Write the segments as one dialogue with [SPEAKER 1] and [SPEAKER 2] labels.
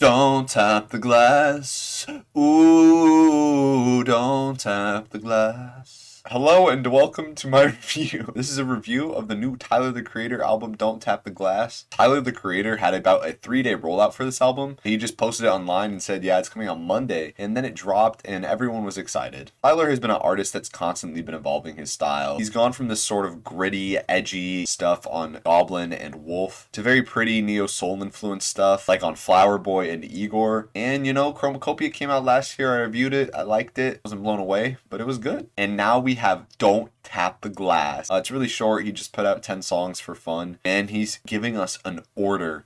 [SPEAKER 1] Don't tap the glass. Ooh, don't tap the glass. Hello and welcome to my review. This is a review of the new Tyler the Creator album, Don't Tap the Glass. Tyler the Creator had about a 3-day rollout for this album. He just posted it online and said, yeah, it's coming on Monday. And then it dropped and everyone was excited. Tyler has been an artist that's constantly been evolving his style. He's gone from this sort of gritty, edgy stuff on Goblin and Wolf to very pretty neo-soul influenced stuff like on Flower Boy and Igor. And Chromacopia came out last year. I reviewed it. I liked it. Wasn't blown away, but it was good. And now we have Don't Tap the Glass. It's really short. He just put out 10 songs for fun, and he's giving us an order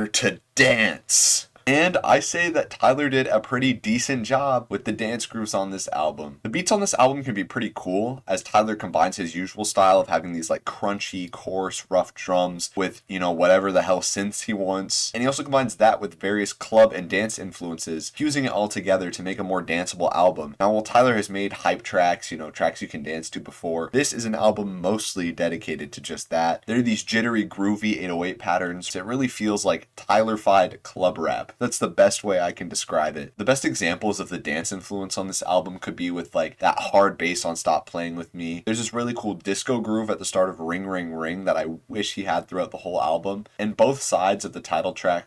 [SPEAKER 1] to dance. And I say that Tyler did a pretty decent job with the dance grooves on this album. The beats on this album can be pretty cool, as Tyler combines his usual style of having these like crunchy, coarse, rough drums with, whatever the hell synths he wants. And he also combines that with various club and dance influences, fusing it all together to make a more danceable album. Now, while Tyler has made hype tracks, tracks you can dance to before, this is an album mostly dedicated to just that. There are these jittery, groovy 808 patterns. It really feels like Tyler-fied club rap. That's the best way I can describe it. The best examples of the dance influence on this album could be with like that hard bass on Stop Playing With Me. There's this really cool disco groove at the start of Ring Ring Ring that I wish he had throughout the whole album. And both sides of the title track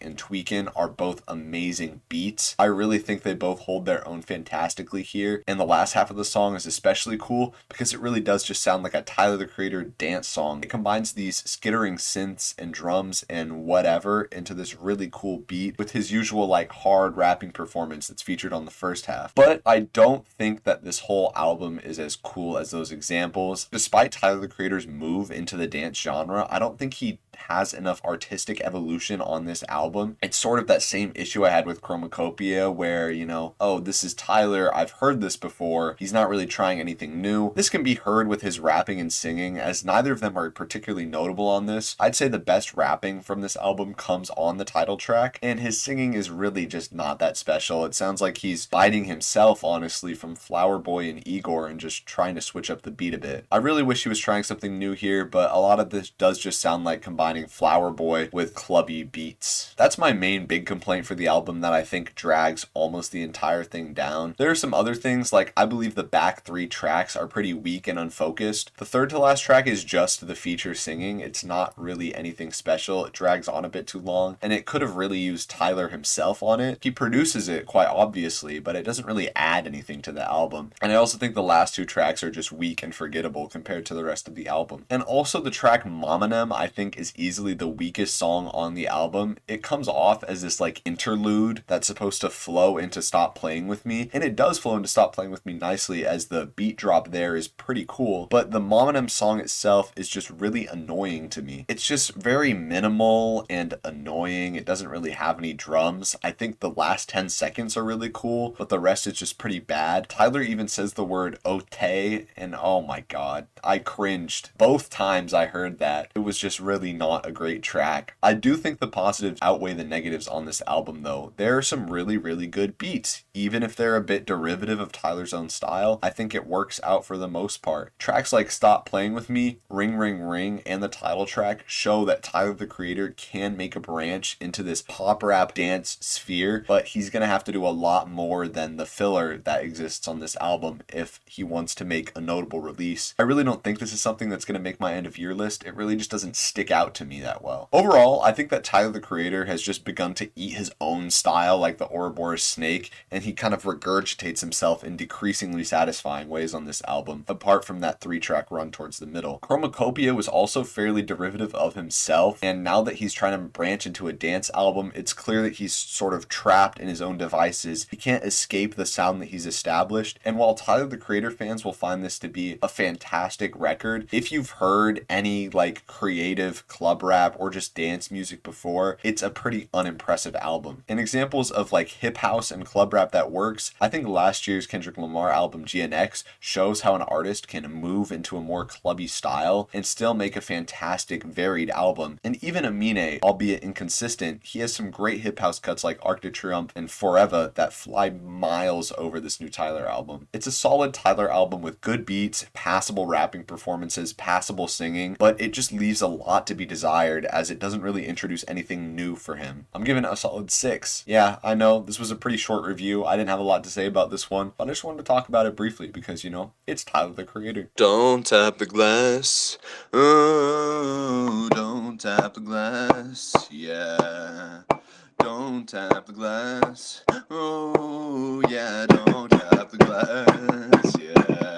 [SPEAKER 1] and Tweakin' are both amazing beats. I really think they both hold their own fantastically here. And the last half of the song is especially cool because it really does just sound like a Tyler the Creator dance song. It combines these skittering synths and drums and whatever into this really cool beat with his usual like hard rapping performance that's featured on the first half. But I don't think that this whole album is as cool as those examples. Despite Tyler the Creator's move into the dance genre, I don't think he has enough artistic evolution on this album. It's sort of that same issue I had with Chromacopia where, oh, this is Tyler, I've heard this before, he's not really trying anything new. This can be heard with his rapping and singing, as neither of them are particularly notable on this. I'd say the best rapping from this album comes on the title track, and his singing is really just not that special. It sounds like he's biting himself, honestly, from Flower Boy and Igor and just trying to switch up the beat a bit. I really wish he was trying something new here, but a lot of this does just sound like combining Flower Boy with clubby beats. That's my main big complaint for the album that I think drags almost the entire thing down. There are some other things, like I believe the back 3 tracks are pretty weak and unfocused. The third to last track is just the feature singing. It's not really anything special. It drags on a bit too long, and it could have really used Tyler himself on it. He produces it quite obviously, but it doesn't really add anything to the album. And I also think the last 2 tracks are just weak and forgettable compared to the rest of the album. And also the track Momonem I think is easily the weakest song on the album. It comes off as this like interlude that's supposed to flow into Stop Playing With Me, and it does flow into Stop Playing With Me nicely, as the beat drop there is pretty cool, but the Momonem song itself is just really annoying to me. It's just very minimal and annoying. It doesn't really have any drums. I think the last 10 seconds are really cool, but the rest is just pretty bad. Tyler even says the word ote, and oh my god, I cringed both times I heard that. It was just really not a great track. I do think the positives outweigh the negatives on this album though. There are some really good beats. Even if they're a bit derivative of Tyler's own style, I think it works out for the most part. Tracks like Stop Playing With Me, Ring Ring Ring, and the title track show that Tyler the Creator can make a branch into this pop rap dance sphere, but he's gonna have to do a lot more than the filler that exists on this album if he wants to make a notable release. I really don't think this is something that's gonna make my end of year list. It really just doesn't stick out to me that well. Overall, I think that Tyler the Creator has just begun to eat his own style like the Ouroboros snake, and he kind of regurgitates himself in decreasingly satisfying ways on this album, apart from that 3-track run towards the middle. Chromacopia was also fairly derivative of himself, and now that he's trying to branch into a dance album, it's clear that he's sort of trapped in his own devices. He can't escape the sound that he's established, and while Tyler the Creator fans will find this to be a fantastic record, if you've heard any like creative club rap or just dance music before, it's a pretty unimpressive album. And examples of like hip house and club rap that works, I think last year's Kendrick Lamar album GNX shows how an artist can move into a more clubby style and still make a fantastic varied album. And even Amine, albeit inconsistent, he has some great hip house cuts like Arc de Triomphe and Forever that fly miles over this new Tyler album. It's a solid Tyler album with good beats, passable rapping performances, passable singing, but it just leaves a lot to be desired, as it doesn't really introduce anything new for him. I'm giving it a solid 6. Yeah, I know, this was a pretty short review. I didn't have a lot to say about this one, but I just wanted to talk about it briefly because, you know, it's Tyler, the Creator. Don't tap the glass. Oh, don't tap the glass. Yeah. Don't tap the glass. Oh, yeah, don't tap the glass. Yeah.